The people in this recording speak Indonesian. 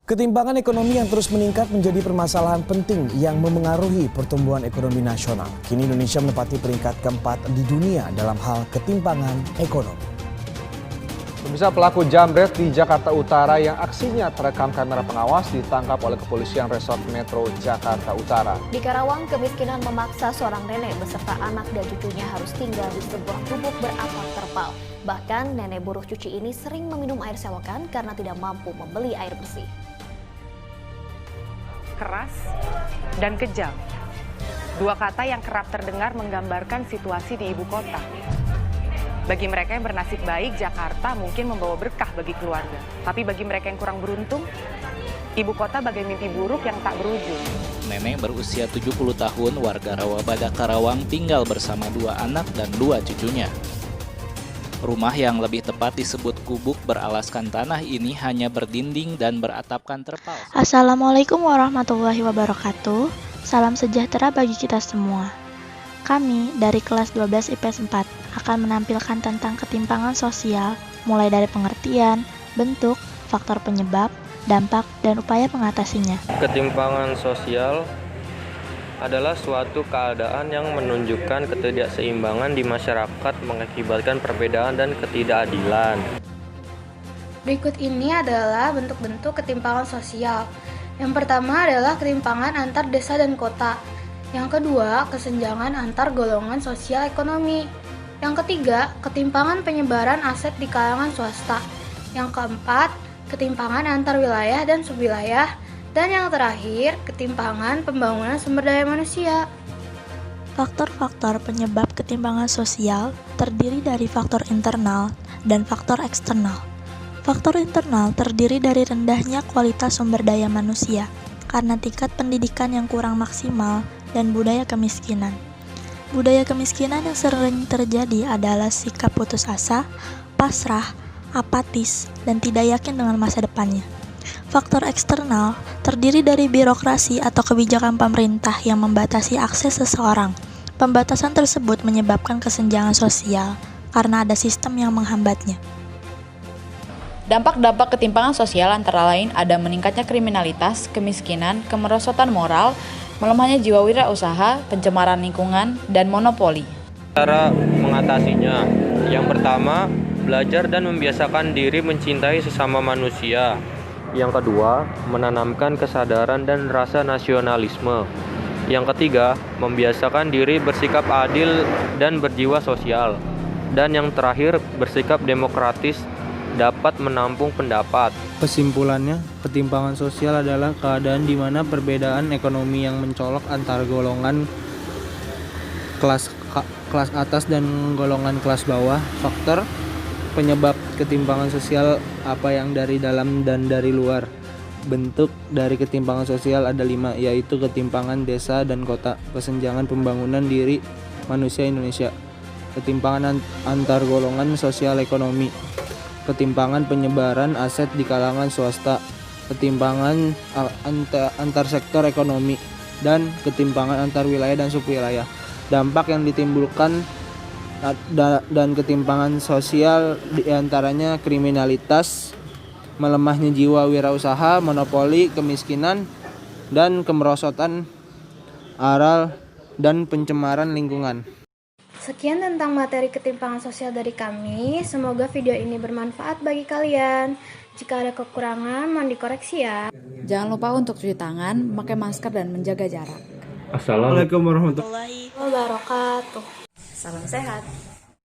Ketimpangan ekonomi yang terus meningkat menjadi permasalahan penting yang memengaruhi pertumbuhan ekonomi nasional. Kini Indonesia menempati peringkat keempat di dunia dalam hal ketimpangan ekonomi. Pemirsa, pelaku jambret di Jakarta Utara yang aksinya terekam kamera pengawas ditangkap oleh kepolisian Resort Metro Jakarta Utara. Di Karawang, kemiskinan memaksa seorang nenek beserta anak dan cucunya harus tinggal di sebuah gubuk beratap terpal. Bahkan nenek buruh cuci ini sering meminum air selokan karena tidak mampu membeli air bersih. Keras dan kejam. Dua kata yang kerap terdengar menggambarkan situasi di ibu kota. Bagi mereka yang bernasib baik, Jakarta mungkin membawa berkah bagi keluarga. Tapi bagi mereka yang kurang beruntung, ibu kota bagai mimpi buruk yang tak berujung. Nenek berusia 70 tahun, warga Rawabada Karawang, tinggal bersama dua anak dan dua cucunya. Rumah yang lebih tepat disebut gubuk beralaskan tanah ini hanya berdinding dan beratapkan terpal. Assalamualaikum warahmatullahi wabarakatuh. Salam sejahtera bagi kita semua. Kami dari kelas 12 IPS 4 akan menampilkan tentang ketimpangan sosial, mulai dari pengertian, bentuk, faktor penyebab, dampak, dan upaya mengatasinya. Ketimpangan sosial adalah suatu keadaan yang menunjukkan ketidakseimbangan di masyarakat mengakibatkan perbedaan dan ketidakadilan. Berikut ini adalah bentuk-bentuk ketimpangan sosial. Yang pertama adalah ketimpangan antar desa dan kota. Yang kedua, kesenjangan antar golongan sosial ekonomi. Yang ketiga, ketimpangan penyebaran aset di kalangan swasta. Yang keempat, ketimpangan antar wilayah dan subwilayah. Dan yang terakhir, ketimpangan pembangunan sumber daya manusia. Faktor-faktor penyebab ketimpangan sosial terdiri dari faktor internal dan faktor eksternal. Faktor internal terdiri dari rendahnya kualitas sumber daya manusia karena tingkat pendidikan yang kurang maksimal dan budaya kemiskinan. Budaya kemiskinan yang sering terjadi adalah sikap putus asa, pasrah, apatis, dan tidak yakin dengan masa depannya. Faktor eksternal terdiri dari birokrasi atau kebijakan pemerintah yang membatasi akses seseorang. Pembatasan tersebut menyebabkan kesenjangan sosial karena ada sistem yang menghambatnya. Dampak-dampak ketimpangan sosial antara lain ada meningkatnya kriminalitas, kemiskinan, kemerosotan moral, melemahnya jiwa wirausaha, pencemaran lingkungan, dan monopoli. Cara mengatasinya, yang pertama, belajar dan membiasakan diri mencintai sesama manusia. Yang kedua, menanamkan kesadaran dan rasa nasionalisme. Yang ketiga, membiasakan diri bersikap adil dan berjiwa sosial. Dan yang terakhir, bersikap demokratis dapat menampung pendapat. Kesimpulannya, ketimpangan sosial adalah keadaan di mana perbedaan ekonomi yang mencolok antara golongan kelas atas dan golongan kelas bawah. Faktor penyebab ketimpangan sosial apa yang dari dalam dan dari luar. Bentuk dari ketimpangan sosial ada 5, yaitu ketimpangan desa dan kota, kesenjangan pembangunan diri manusia Indonesia, ketimpangan antar golongan sosial ekonomi, ketimpangan penyebaran aset di kalangan swasta, ketimpangan antar sektor ekonomi, dan ketimpangan antar wilayah dan subwilayah. Dampak yang ditimbulkan dan ketimpangan sosial diantaranya kriminalitas, melemahnya jiwa wirausaha, monopoli, kemiskinan, dan kemerosotan moral dan pencemaran lingkungan. Sekian tentang materi ketimpangan sosial dari kami. Semoga video ini bermanfaat bagi kalian. Jika ada kekurangan, mohon dikoreksi ya. Jangan lupa untuk cuci tangan, memakai masker, dan menjaga jarak. Assalamualaikum warahmatullahi wabarakatuh. Salam sehat.